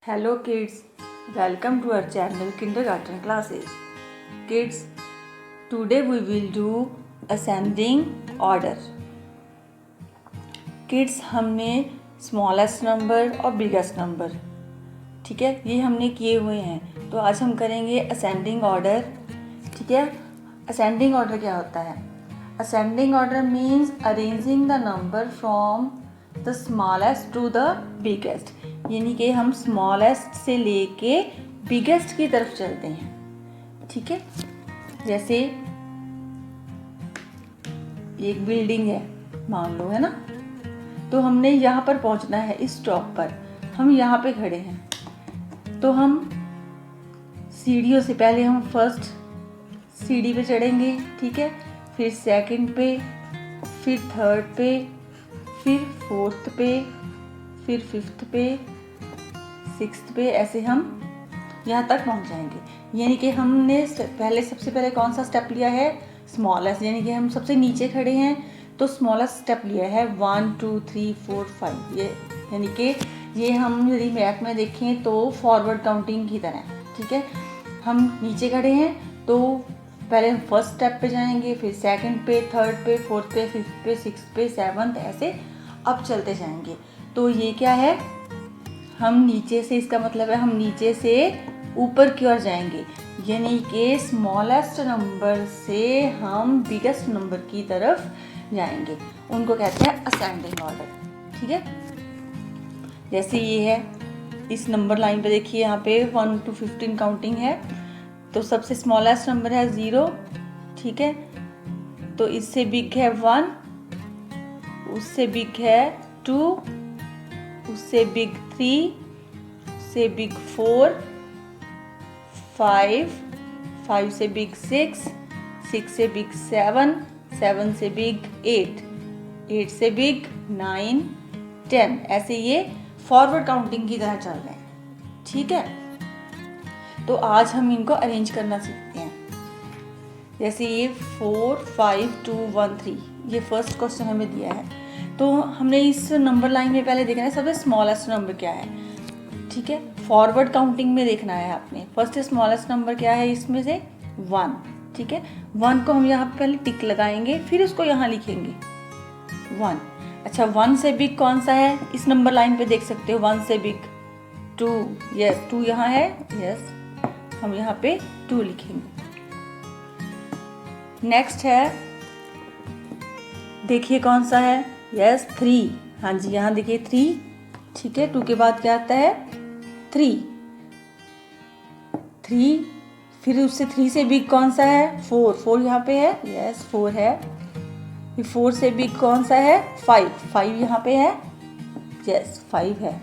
Hello kids, welcome to our channel Kindergarten Classes. Kids, today we will do ascending order. Kids, हमने smallest number और biggest number, ठीक है, ये हमने किए हुए हैं. तो आज हम करेंगे ascending order. ठीक है, ascending order क्या होता है? Ascending order means arranging the number from the smallest to the biggest. यानी कि हम स्मॉलेस्ट से लेके बिगेस्ट की तरफ चलते हैं. ठीक है, जैसे एक बिल्डिंग है मान लो, है ना, तो हमने यहाँ पर पहुँचना है. इस स्टॉप पर हम यहाँ पे खड़े हैं, तो हम सीढ़ियों से पहले हम फर्स्ट सीढ़ी पे चढ़ेंगे. ठीक है, फिर सेकंड पे, फिर थर्ड पे, फिर फोर्थ पे, फिर फिफ्थ पे, सिक्स्थ पे, ऐसे हम यहाँ तक पहुँच जाएंगे. यानी कि हमने सबसे पहले कौन सा स्टेप लिया है? स्मॉलेस्ट. यानी कि हम सबसे नीचे खड़े हैं तो स्मॉलेस्ट स्टेप लिया है 1 2 3 4 5. ये यानी कि ये हम यदि मैप में देखें तो फॉरवर्ड काउंटिंग की तरह. ठीक है, हम नीचे खड़े हैं तो पहले हम फर्स्ट स्टेप पे जाएंगे, फिर सेकंड पे, थर्ड पे, फोर्थ पे, फिफ्थ पे, सिक्स्थ पे, सेवन्थ, ऐसे अब चलते जाएंगे. तो ये क्या है? हम नीचे से, इसका मतलब है हम नीचे से ऊपर की ओर जाएंगे. यानी कि स्मॉलेस्ट नंबर से हम बिगेस्ट नंबर की तरफ जाएंगे. उनको कहते हैं असेंडिंग ऑर्डर. ठीक है, जैसे ये है, इस नंबर लाइन पे देखिए, यहाँ पे 1 to 15 काउंटिंग है. तो सबसे स्मॉलेस्ट नंबर है 0. ठीक है, तो इससे बिग है 1, उससे बिग है 2, उससे बिग 3, उससे बिग 4, 5 से बिग 6, 6 से बिग 7, 7 से बिग 8, 8 से बिग 9, 10. ऐसे ये फॉरवर्ड काउंटिंग की तरह चल रहे हैं. ठीक है, तो आज हम इनको अरेंज करना सीखते हैं. जैसे ये 4 5 2 1 3, ये फर्स्ट क्वेश्चन हमें दिया है. तो हमने इस नंबर लाइन में पहले देखना है सबसे स्मॉलेस्ट नंबर क्या है. ठीक है, फॉरवर्ड काउंटिंग में देखना है आपने. फर्स्ट स्मॉलेस्ट नंबर क्या है इसमें से? 1. ठीक है, 1 को हम यहाँ पे पहले टिक लगाएंगे, फिर उसको यहाँ लिखेंगे 1. अच्छा, 1 से बिग कौन सा है? इस नंबर लाइन पे देख सकते हो. 1 से बिग 2. यस, 2 यहाँ है. यस, हम यहाँ पे 2 लिखेंगे. नेक्स्ट है, देखिए कौन सा है? यस, 3. हाँ जी, यहाँ देखिए 3. ठीक है, 2 के बाद क्या आता है? 3. फिर उससे 3 से बिग कौन सा है? 4. 4 यहाँ पे है. यस, 4 है. फिर 4 से बिग कौन सा है? 5. 5 यहाँ पे है. यस, 5 है.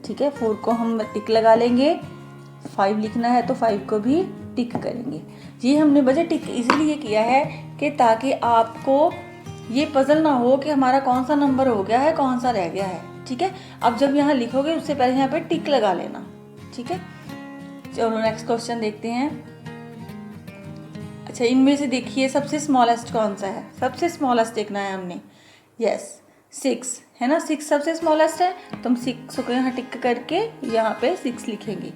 ठीक है, 4 को हम टिक लगा लेंगे. 5 लिखना है तो 5 को भी टिक करेंगे. ये हमने वजह टिक इसलिए किया है कि ताकि आपको ये पजल ना हो कि हमारा कौन सा नंबर हो गया है, कौन सा रह गया है. ठीक है, अब जब यहाँ लिखोगे उससे पहले यहाँ पे टिक लगा लेना. ठीक है, चलो नेक्स्ट क्वेश्चन देखते हैं. अच्छा, इनमें से देखिए सबसे स्मॉलेस्ट कौन सा है? सबसे स्मॉलेस्ट देखना है हमने. यस, 6 है ना. 6 सबसे स्मॉलेस्ट है, तो हम 6 को यहाँ टिक करके यहाँ पे 6 लिखेंगे.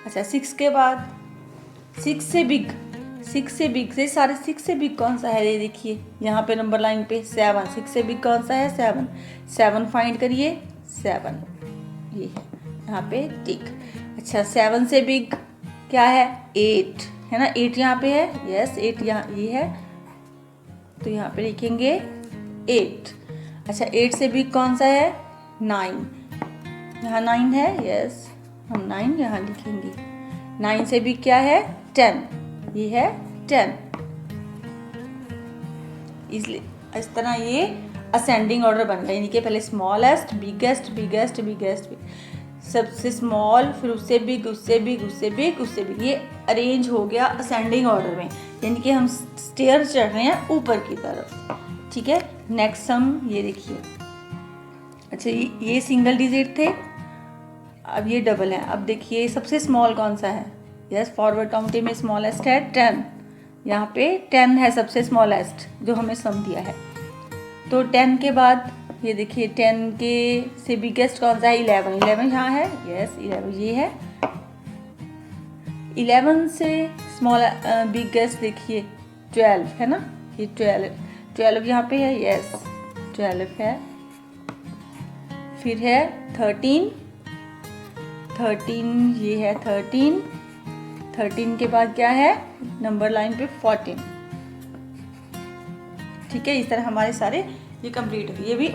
अच्छा, 6 के बाद 6 से बिग से सारे 6 से बिग कौन सा है? ये देखिए यहाँ पे नंबर लाइन पे 7. 6 से बिग कौन सा है? 7 फाइंड करिए. 7 ये है, यहाँ पे टिक. अच्छा, 7 से बिग क्या है? 8 है ना. 8 यहाँ पे है. यस, 8 यहाँ ये है, तो यहाँ पे लिखेंगे 8. अच्छा, 8 से बिग कौन सा है? 9. यहाँ 9 है. यस, हम 9 यहाँ लिखेंगे. 9 से बिग क्या है? 10. ये है 10. इसलिए इस तरह ये असेंडिंग ऑर्डर बन गया. यानी कि पहले स्मॉलेस्ट, बिगेस्ट, बिगेस्ट, बिगेस्ट, सबसे स्मॉल, फिर उससे बिग, उससे बिग, उससे बिग, उससे बिग. ये अरेंज हो गया असेंडिंग ऑर्डर में. यानी कि हम स्टेयर चढ़ रहे हैं ऊपर की तरफ. ठीक है, नेक्स्ट हम ये देखिए. अच्छा, ये सिंगल डिजिट थे, अब ये डबल है. अब देखिए सबसे स्मॉल कौन सा है? यस, फॉरवर्ड काउंटिंग में स्मॉलेस्ट है 10. यहाँ पे 10 है सबसे स्मॉलेस्ट जो हमें सम दिया है. तो 10 के बाद ये देखिए 10 के से बिगेस्ट कौन सा है? 11। 11 यहाँ है, यस 11 ये है। 11 से स्मॉल बिगेस्ट देखिए 12 है ना, ये 12 यहाँ पे है, यस 12 है। फिर है 13 ये है 13 के बाद क्या है नंबर लाइन पे 14। ठीक है, इस तरह हमारे सारे ये कंप्लीट हो, ये भी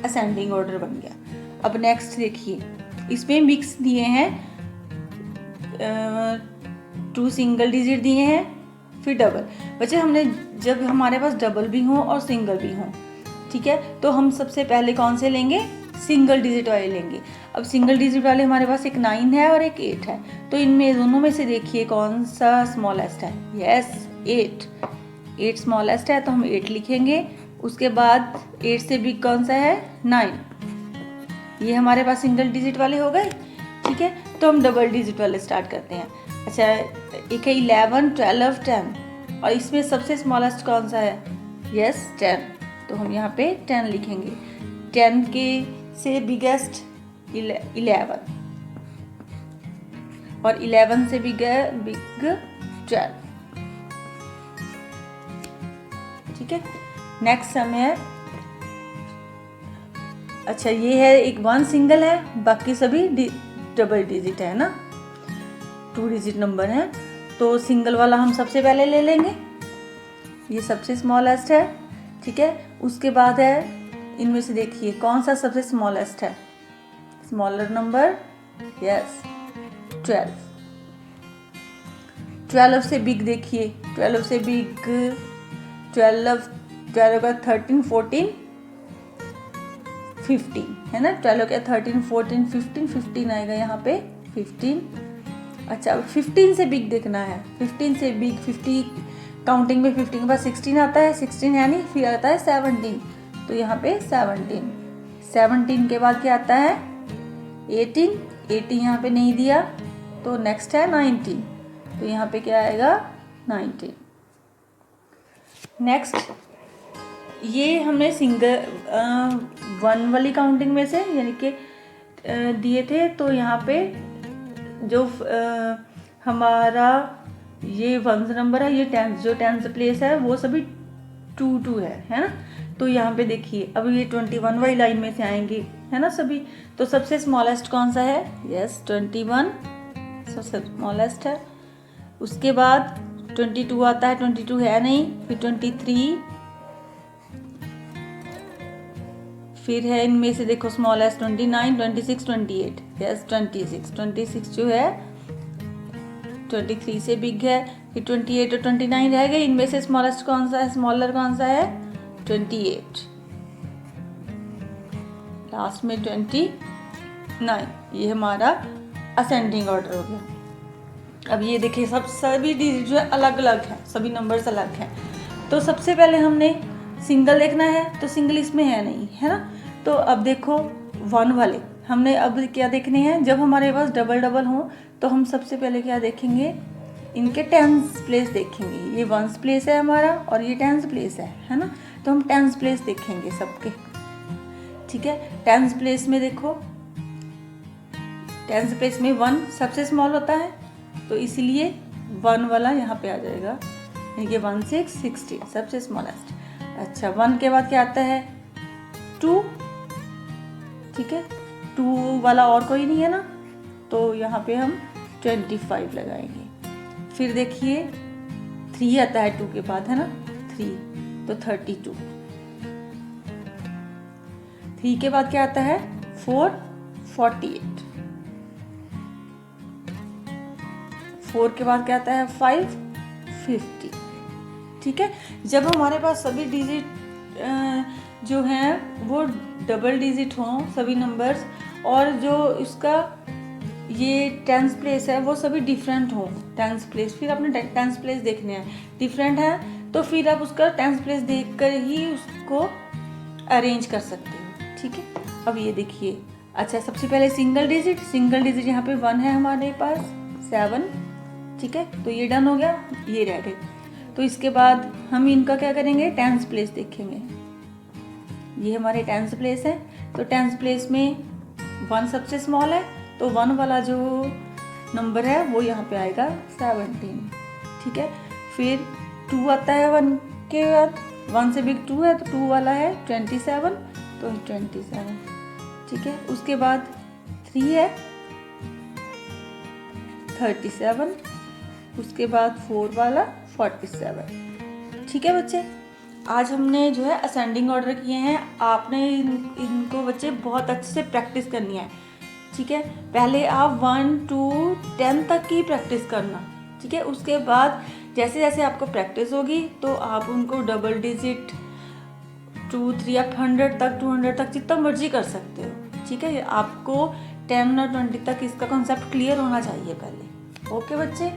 असेंडिंग ऑर्डर बन गया। अब नेक्स्ट देखिए, इसमें मिक्स दिए हैं, 2 सिंगल डिजिट दिए हैं, फिर डबल। बच्चे हमने जब हमारे पास डबल भी हो और सिंगल भी हो, ठीक है, तो हम सबसे पहले कौन से लेंगे? सिंगल डिजिट वाले लेंगे। अब सिंगल डिजिट वाले हमारे पास एक 9 है और एक 8 है, तो इनमें दोनों में से देखिए कौन सा स्मॉलेस्ट है? यस 8 स्मॉलेस्ट है, तो हम 8 लिखेंगे। उसके बाद 8 से बिग कौन सा है? 9। ये हमारे पास सिंगल डिजिट वाले हो गए। ठीक है, तो हम डबल डिजिट वाले स्टार्ट करते हैं। अच्छा, एक है 11, 12, 10 और इसमें सबसे स्मॉलेस्ट कौन सा है? यस 10, तो हम यहाँ पे 10 लिखेंगे। 10 के से बिगेस्ट 11 और 11 से बिग 12। ठीक है, नेक्स्ट समय, अच्छा ये है एक 1 सिंगल है, बाकी सभी डबल डिजिट है ना, 2 डिजिट नंबर है, तो सिंगल वाला हम सबसे पहले ले लेंगे, ये सबसे स्मॉलेस्ट है। ठीक है, उसके बाद है इनमें से देखिए कौन सा सबसे स्मॉलेस्ट है? Smaller number, yes 12। 12 से बिग देखिए, 12 से बिग 12 का 13, 14, 15 है ना, 12 का 13, 14, 15 आएगा यहाँ पे 15। अच्छा, 15 से बिग देखना है, 15 से बिग 50 काउंटिंग में 15 के बाद 16 आता है, 16 है नहीं, फिर आता है 17, तो यहाँ पे 17 के बाद क्या आता है? 18 यहाँ पे नहीं दिया, तो नेक्स्ट है 19, तो यहाँ पे क्या आएगा? 19। नेक्स्ट, ये हमने सिंगल 1 वाली काउंटिंग में से यानी कि दिए थे, तो यहाँ पे जो हमारा ये 1 नंबर है, ये 10th प्लेस है, वो सभी 2 है ना, तो यहाँ पे देखिए अब ये 21 वाली लाइन में से आएंगे है ना सभी, तो सबसे स्मॉलेस्ट कौन सा है? यस 21 सबसे स्मॉलेस्ट है। उसके बाद 22 आता है, 22 है नहीं, फिर 23, फिर है इनमें से देखो स्मॉलेस्ट 29, 26, 28, यस 26 जो है 23 से बिग है, फिर 28 और 29 रह गए, इनमें से स्मॉलेस्ट कौन सा है? स्मॉलर कौन सा है? 28, लास्ट में 29, ये हमारा असेंडिंग ऑर्डर हो गया। अब ये देखिए सभी डिजिट जो है अलग अलग है, सभी नंबर्स अलग हैं, तो सबसे पहले हमने सिंगल देखना है, तो सिंगल इसमें है नहीं है ना, तो अब देखो 1 वाले हमने अब क्या देखने हैं? जब हमारे पास डबल हो तो हम सबसे पहले क्या देखेंगे? इनके 10th प्लेस देखेंगे। ये 1st प्लेस है हमारा और ये 10th प्लेस है ना, तो हम 10th प्लेस देखेंगे सबके। ठीक है, 10th प्लेस में देखो, 10th प्लेस में 1 सबसे स्मॉल होता है, तो इसलिए 1 वाला यहाँ पे आ जाएगा, यानी कि 1 6 16 सबसे स्मॉलेस्ट। अच्छा, 1 के बाद क्या आता है? 2। ठीक है, 2 वाला और कोई नहीं है ना, तो यहाँ पे हम 25 लगाएंगे। फिर देखिए 3 आता है 2 के बाद है ना, 3, तो 32। 3 के बाद क्या आता है? 4, 48। 4 के बाद क्या आता है? 5, 50। ठीक है, जब हमारे पास सभी डिजिट जो हैं वो डबल डिजिट हों सभी नंबर्स, और जो इसका ये 10th प्लेस है वो सभी डिफरेंट हो, 10th प्लेस, फिर आपने 10th प्लेस देखने हैं, डिफरेंट है तो फिर आप उसका 10th प्लेस देखकर ही उसको अरेंज कर सकते हो। ठीक है, अब ये देखिए, अच्छा सबसे पहले सिंगल डिजिट यहाँ पे 1 है हमारे पास, 7। ठीक है, तो ये डन हो गया, ये रह गए। तो इसके बाद हम इनका क्या करेंगे? 10th प्लेस देखेंगे। ये हमारे टेंस प्लेस है, तो टेंस प्लेस में 1 सबसे स्मॉल है, तो 1 वाला जो नंबर है वो यहाँ पे आएगा 17, ठीक है। फिर 2 आता है 1 के बाद, 1 से बिग 2 है तो 2 वाला है 27, तो 27, ठीक है। उसके बाद 3 है 37, उसके बाद 4 वाला 47, ठीक है बच्चे। आज हमने जो है असेंडिंग ऑर्डर किए हैं, आपने इनको बच्चे बहुत अच्छे से प्रैक्टिस करनी है, ठीक है। पहले आप 1 to 10 तक की प्रैक्टिस करना, ठीक है। उसके बाद जैसे जैसे आपको प्रैक्टिस होगी तो आप उनको डबल डिजिट 2, 3 या 100 तक, 200 तक जितना मर्जी कर सकते हो, ठीक है। आपको 10 और 20 तक इसका कॉन्सेप्ट क्लियर होना चाहिए पहले। ओके बच्चे।